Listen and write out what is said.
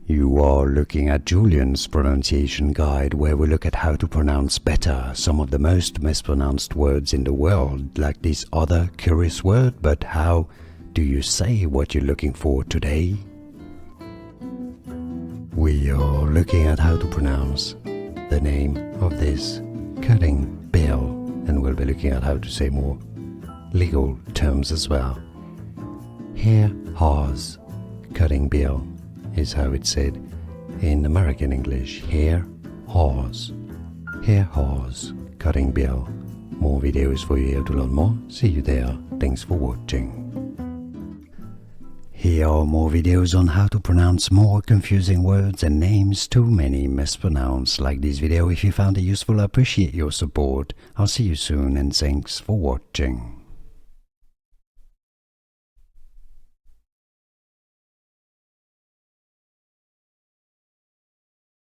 You are looking at Julian's pronunciation guide, where we look at how to pronounce better some of the most mispronounced words in the world, like this other curious word. But how do you say what you're looking for today? We are looking at how to pronounce the name of this cutting bill, and we'll be looking at how to say more legal terms as well. Hare, hawes, cutting bill is how it's said in American English. Hare, hawes, cutting bill. More videos for you here to learn more. See you there. Thanks for watching. Here are more videos on how to pronounce more confusing words and names too many mispronounced. Like this video if you found it useful. I appreciate your support. I'll see you soon and thanks for watching.